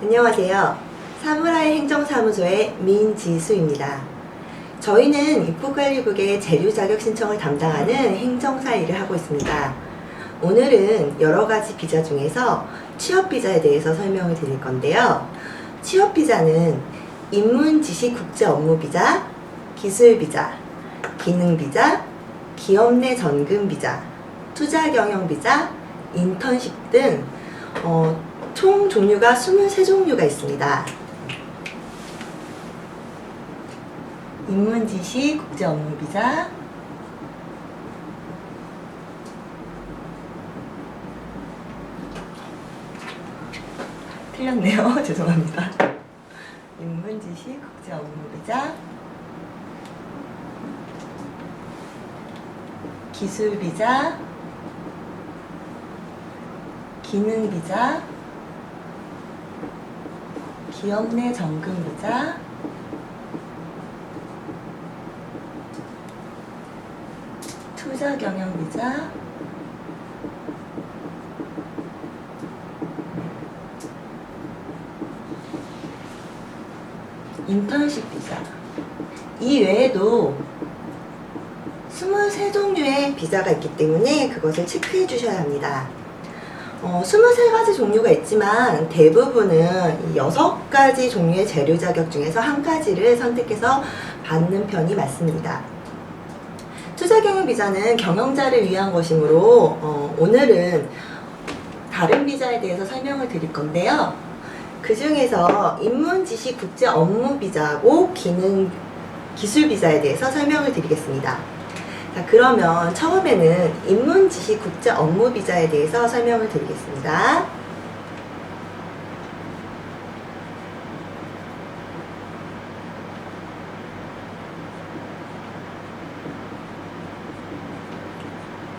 안녕하세요. 사무라이 행정사무소의 민지수입니다. 저희는 입국관리국의 재료 자격 신청을 담당하는 행정사 일을 하고 있습니다. 오늘은 여러가지 비자 중에서 취업비자에 대해서 설명을 드릴 건데요. 취업비자는 인문지식 국제업무비자, 기술비자, 기능비자, 기업 내 전금비자, 투자경영비자, 인턴십 등 총 종류가 23종류가 있습니다. 인문지식 국제업무비자, 틀렸네요. 죄송합니다. 인문지식 국제업무비자, 기술비자, 기능비자, 기업 내 전금비자, 투자경영비자, 인턴십 비자. 이 외에도 23종류의 비자가 있기 때문에 그것을 체크해 주셔야 합니다. 23가지 종류가 있지만 대부분은 6가지 종류의 재료 자격 중에서 한 가지를 선택해서 받는 편이 맞습니다. 투자경영 비자는 경영자를 위한 것이므로 오늘은 다른 비자에 대해서 설명을 드릴 건데요. 그 중에서 인문지식 국제업무비자하고 기술비자에 대해서 설명을 드리겠습니다. 자, 그러면 처음에는 인문지식 국제업무비자에 대해서 설명을 드리겠습니다.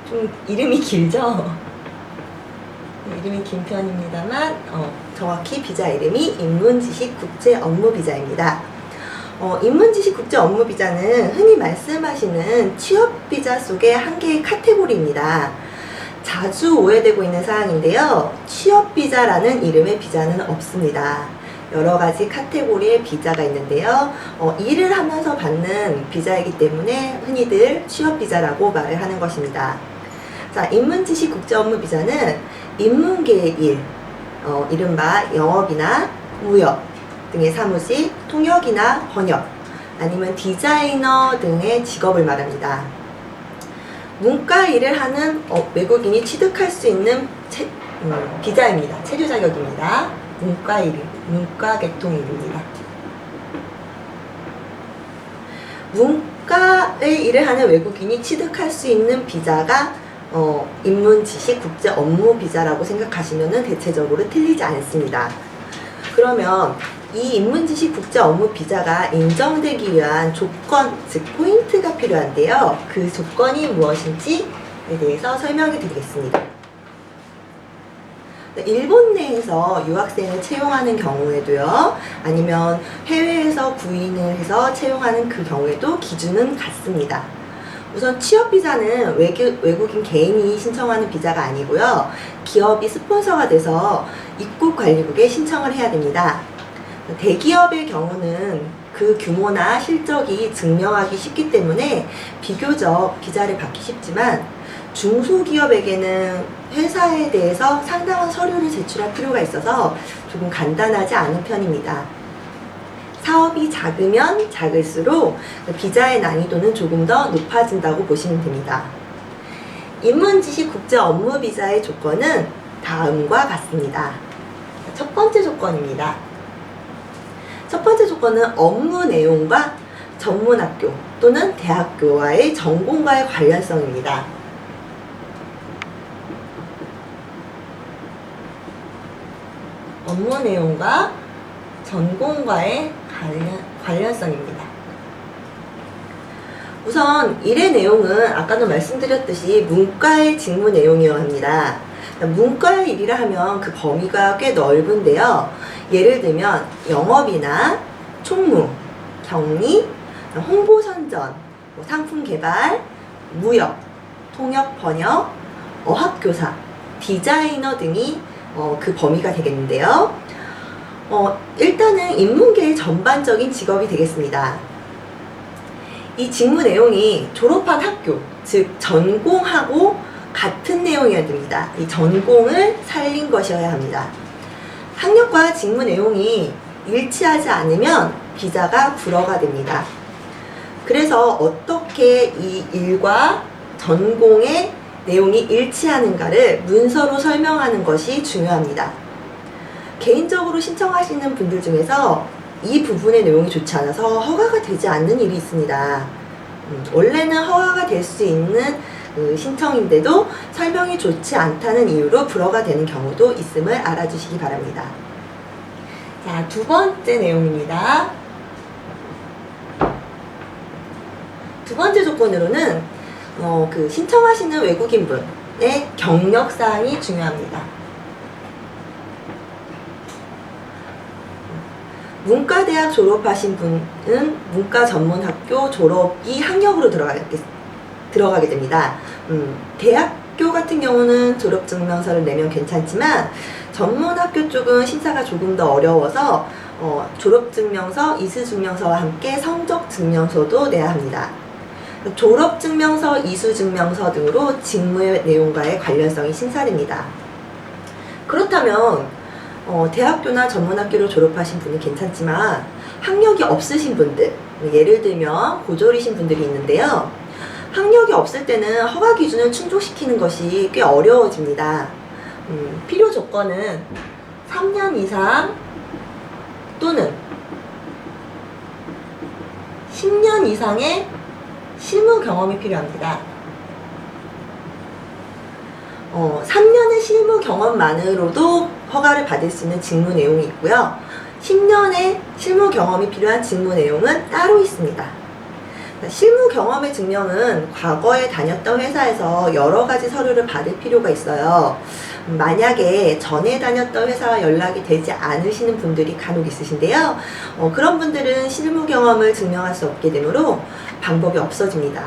좀 이름이 길죠? 이름이 긴 편입니다만 정확히 비자 이름이 인문지식 국제업무비자입니다. 인문지식 국제업무비자는 흔히 말씀하시는 취업비자 속의 한 개의 카테고리입니다. 자주 오해되고 있는 사항인데요. 취업비자라는 이름의 비자는 없습니다. 여러 가지 카테고리의 비자가 있는데요. 일을 하면서 받는 비자이기 때문에 흔히들 취업비자라고 말을 하는 것입니다. 자, 인문지식 국제업무비자는 인문계의 일, 이른바 영업이나 무역 등의 사무직, 통역이나 번역, 아니면 디자이너 등의 직업을 말합니다. 문과 일을 하는 외국인이 취득할 수 있는 비자입니다. 체류 자격입니다. 문과 계통일입니다. 문과의 일을 하는 외국인이 취득할 수 있는 비자가 인문지식 국제업무비자라고 생각하시면 대체적으로 틀리지 않습니다. 그러면 이 인문지식 국제업무비자가 인정되기 위한 조건, 즉 포인트가 필요한데요. 그 조건이 무엇인지에 대해서 설명해 드리겠습니다. 일본 내에서 유학생을 채용하는 경우에도요, 아니면 해외에서 구인을 해서 채용하는 그 경우에도 기준은 같습니다. 우선 취업비자는 외국인 개인이 신청하는 비자가 아니고요, 기업이 스폰서가 돼서 입국관리국에 신청을 해야 됩니다. 대기업의 경우는 그 규모나 실적이 증명하기 쉽기 때문에 비교적 비자를 받기 쉽지만, 중소기업에게는 회사에 대해서 상당한 서류를 제출할 필요가 있어서 조금 간단하지 않은 편입니다. 사업이 작으면 작을수록 비자의 난이도는 조금 더 높아진다고 보시면 됩니다. 인문지식 국제업무비자의 조건은 다음과 같습니다. 첫 번째 조건입니다. 첫 번째 조건은 업무 내용과 전문학교 또는 대학교와의 전공과의 관련성입니다. 업무 내용과 전공과의 관련성입니다. 우선 일의 내용은 아까도 말씀드렸듯이 문과의 직무 내용이어야 합니다. 문과의 일이라 하면 그 범위가 꽤 넓은데요. 예를 들면 영업이나 총무, 격리, 홍보선전, 상품 개발, 무역, 통역, 번역, 어학교사, 디자이너 등이 그 범위가 되겠는데요. 일단은 인문계의 전반적인 직업이 되겠습니다. 이 직무 내용이 졸업한 학교, 즉 전공하고 같은 내용이어야 됩니다. 이 전공을 살린 것이어야 합니다. 학력과 직무 내용이 일치하지 않으면 비자가 불허가 됩니다. 그래서 어떻게 이 일과 전공의 내용이 일치하는가를 문서로 설명하는 것이 중요합니다. 개인적으로 신청하시는 분들 중에서 이 부분의 내용이 좋지 않아서 허가가 되지 않는 일이 있습니다. 원래는 허가가 될 수 있는 신청인데도 설명이 좋지 않다는 이유로 불허가 되는 경우도 있음을 알아주시기 바랍니다. 자, 두 번째 내용입니다. 두 번째 조건으로는 신청하시는 외국인분의 경력사항이 중요합니다. 문과대학 졸업하신 분은 문과전문학교 졸업이 학력으로 들어가게 됩니다. 대학교 같은 경우는 졸업증명서를 내면 괜찮지만 전문학교 쪽은 심사가 조금 더 어려워서 졸업증명서, 이수증명서와 함께 성적증명서도 내야 합니다. 졸업증명서, 이수증명서 등으로 직무의 내용과의 관련성이 심사됩니다. 그렇다면 대학교나 전문학교를 졸업하신 분은 괜찮지만 학력이 없으신 분들, 예를 들면 고졸이신 분들이 있는데요. 학력이 없을 때는 허가 기준을 충족시키는 것이 꽤 어려워집니다. 필요 조건은 3년 이상 또는 10년 이상의 실무 경험이 필요합니다. 3년의 실무 경험만으로도 허가를 받을 수 있는 직무 내용이 있고요. 10년의 실무 경험이 필요한 직무 내용은 따로 있습니다. 실무 경험의 증명은 과거에 다녔던 회사에서 여러 가지 서류를 받을 필요가 있어요. 만약에 전에 다녔던 회사와 연락이 되지 않으시는 분들이 간혹 있으신데요. 그런 분들은 실무 경험을 증명할 수 없게 되므로 방법이 없어집니다.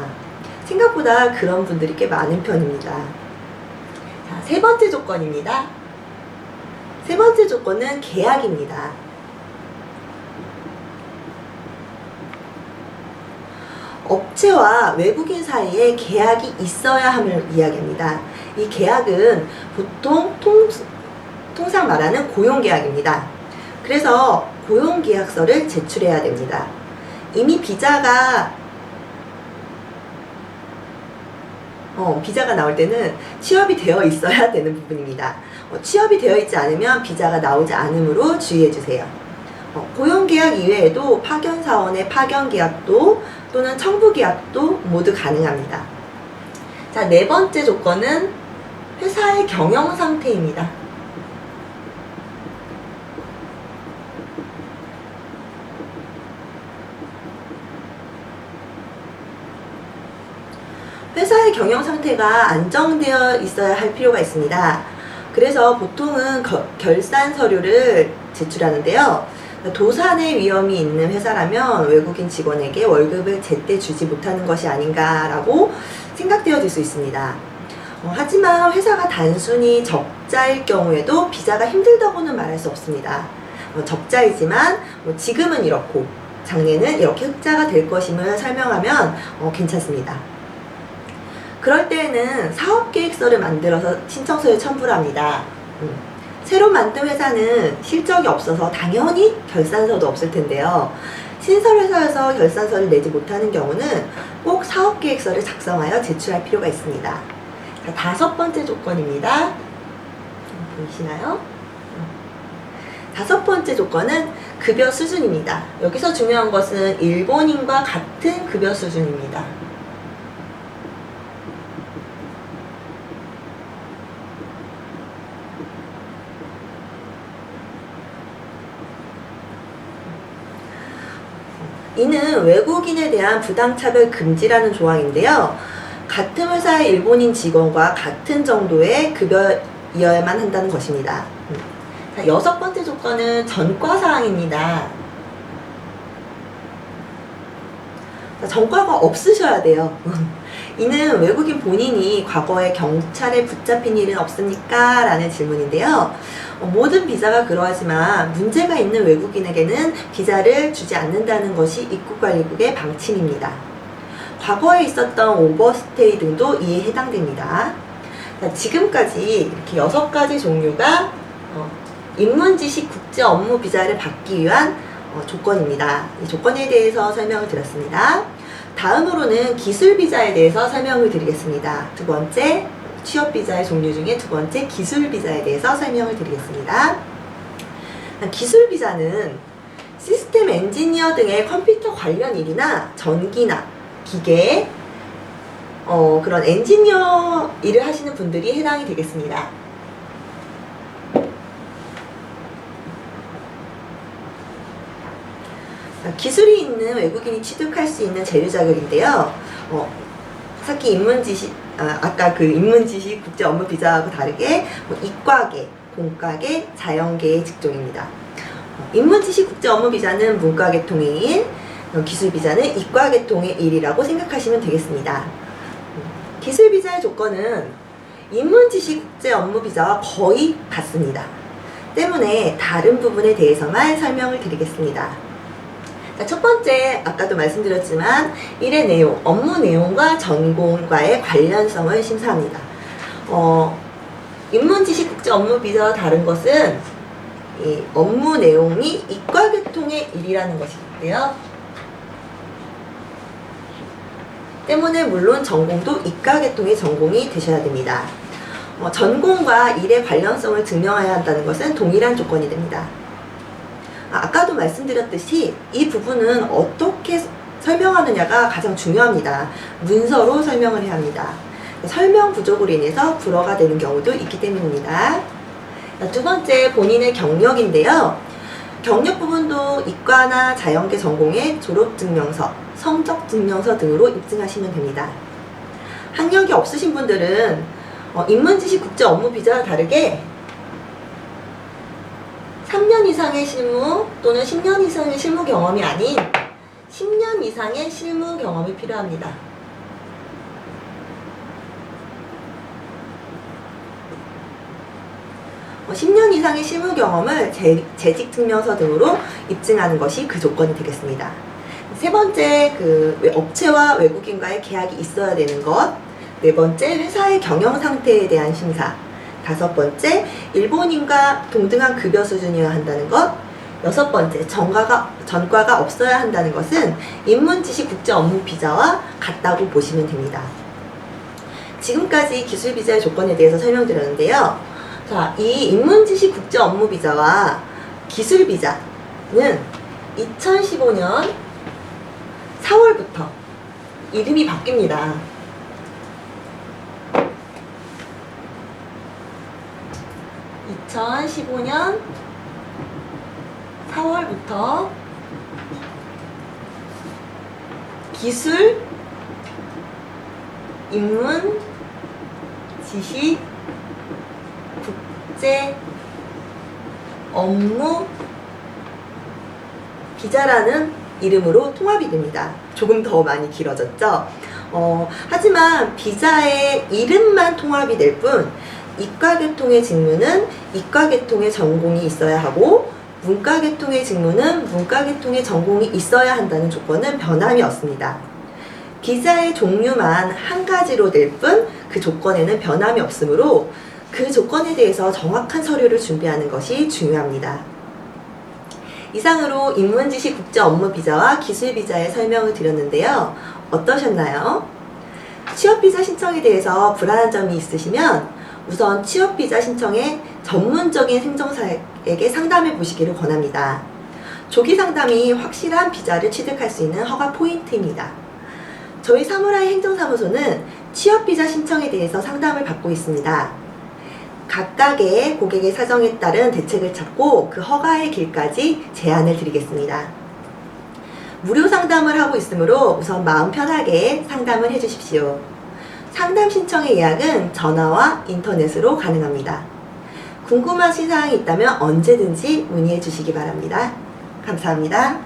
생각보다 그런 분들이 꽤 많은 편입니다. 자, 세 번째 조건입니다. 세 번째 조건은 계약입니다. 업체와 외국인 사이에 계약이 있어야 함을 이야기합니다. 이 계약은 보통 통상 말하는 고용계약입니다. 그래서 고용계약서를 제출해야 됩니다. 이미 비자가 나올 때는 취업이 되어 있어야 되는 부분입니다. 취업이 되어 있지 않으면 비자가 나오지 않으므로 주의해 주세요. 고용계약 이외에도 파견사원의 파견계약도 또는 청부계약도 모두 가능합니다. 자, 네 번째 조건은 회사의 경영 상태입니다. 회사의 경영 상태가 안정되어 있어야 할 필요가 있습니다. 그래서 보통은 결산 서류를 제출하는데요. 도산의 위험이 있는 회사라면 외국인 직원에게 월급을 제때 주지 못하는 것이 아닌가라고 생각되어질 수 있습니다. 하지만 회사가 단순히 적자일 경우에도 비자가 힘들다고는 말할 수 없습니다. 적자이지만 지금은 이렇고 장래는 이렇게 흑자가 될 것임을 설명하면 괜찮습니다. 그럴 때에는 사업계획서를 만들어서 신청서에 첨부를 합니다. 새로 만든 회사는 실적이 없어서 당연히 결산서도 없을 텐데요. 신설회사에서 결산서를 내지 못하는 경우는 꼭 사업계획서를 작성하여 제출할 필요가 있습니다. 자, 다섯 번째 조건입니다. 보이시나요? 다섯 번째 조건은 급여 수준입니다. 여기서 중요한 것은 일본인과 같은 급여 수준입니다. 이는 외국인에 대한 부당차별 금지라는 조항인데요. 같은 회사의 일본인 직원과 같은 정도의 급여이어야만 한다는 것입니다. 자, 여섯 번째 조건은 전과사항입니다. 전과가 없으셔야 돼요. 이는 외국인 본인이 과거에 경찰에 붙잡힌 일은 없습니까? 라는 질문인데요. 모든 비자가 그러하지만 문제가 있는 외국인에게는 비자를 주지 않는다는 것이 입국관리국의 방침입니다. 과거에 있었던 오버스테이 등도 이에 해당됩니다. 지금까지 이렇게 6가지 종류가 입문지식 국제 업무 비자를 받기 위한 조건입니다. 이 조건에 대해서 설명을 드렸습니다. 다음으로는 기술 비자에 대해서 설명을 드리겠습니다. 두 번째, 취업 비자의 종류 중에 두 번째 기술 비자에 대해서 설명을 드리겠습니다. 기술 비자는 시스템 엔지니어 등의 컴퓨터 관련 일이나 전기나 기계, 그런 엔지니어 일을 하시는 분들이 해당이 되겠습니다. 기술이 있는 외국인이 취득할 수 있는 재료 자격인데요. 특히 아까 그 인문지식 국제 업무 비자하고 다르게 이과계, 공과계, 자연계의 직종입니다. 인문지식 국제 업무 비자는 문과계통의 일, 기술 비자는 이과계통의 일이라고 생각하시면 되겠습니다. 기술 비자의 조건은 인문지식 국제 업무 비자와 거의 같습니다. 때문에 다른 부분에 대해서만 설명을 드리겠습니다. 첫 번째, 아까도 말씀드렸지만 일의 내용, 업무 내용과 전공과의 관련성을 심사합니다. 인문지식 국제 업무 비자와 다른 것은 이 업무 내용이 이과계통의 일이라는 것인데요. 때문에 물론 전공도 이과계통의 전공이 되셔야 됩니다. 전공과 일의 관련성을 증명해야 한다는 것은 동일한 조건이 됩니다. 아까도 말씀드렸듯이 이 부분은 어떻게 설명하느냐가 가장 중요합니다. 문서로 설명을 해야 합니다. 설명 부족으로 인해서 불어가 되는 경우도 있기 때문입니다. 두 번째, 본인의 경력인데요. 경력 부분도 이과나 자연계 전공의 졸업증명서, 성적증명서 등으로 입증하시면 됩니다. 학력이 없으신 분들은 인문지식 국제 업무 비자와 다르게 3년 이상의 실무 또는 10년 이상의 실무 경험이 아닌 10년 이상의 실무 경험이 필요합니다. 어, 10년 이상의 실무 경험을 재직증명서 등으로 입증하는 것이 그 조건이 되겠습니다. 세 번째, 업체와 외국인과의 계약이 있어야 되는 것. 네 번째, 회사의 경영 상태에 대한 심사. 다섯 번째, 일본인과 동등한 급여 수준이어야 한다는 것. 여섯 번째, 전과가 없어야 한다는 것은 인문지식 국제 업무 비자와 같다고 보시면 됩니다. 지금까지 기술 비자의 조건에 대해서 설명드렸는데요. 자, 이 인문지식 국제 업무 비자와 기술 비자는 2015년 4월부터 이름이 바뀝니다. 2015년 4월부터 기술, 인문, 지식, 국제, 업무, 비자라는 이름으로 통합이 됩니다. 조금 더 많이 길어졌죠? 하지만 비자의 이름만 통합이 될 뿐 이과계통의 직무는 이과계통의 전공이 있어야 하고 문과계통의 직무는 문과계통의 전공이 있어야 한다는 조건은 변함이 없습니다. 비자의 종류만 한 가지로 될 뿐 그 조건에는 변함이 없으므로 그 조건에 대해서 정확한 서류를 준비하는 것이 중요합니다. 이상으로 인문지식 국제 업무 비자와 기술 비자의 설명을 드렸는데요. 어떠셨나요? 취업 비자 신청에 대해서 불안한 점이 있으시면 우선 취업 비자 신청에 전문적인 행정사에게 상담해 보시기를 권합니다. 조기 상담이 확실한 비자를 취득할 수 있는 허가 포인트입니다. 저희 사무라이 행정사무소는 취업 비자 신청에 대해서 상담을 받고 있습니다. 각각의 고객의 사정에 따른 대책을 찾고 그 허가의 길까지 제안을 드리겠습니다. 무료 상담을 하고 있으므로 우선 마음 편하게 상담을 해주십시오. 상담 신청의 예약은 전화와 인터넷으로 가능합니다. 궁금하신 사항이 있다면 언제든지 문의해 주시기 바랍니다. 감사합니다.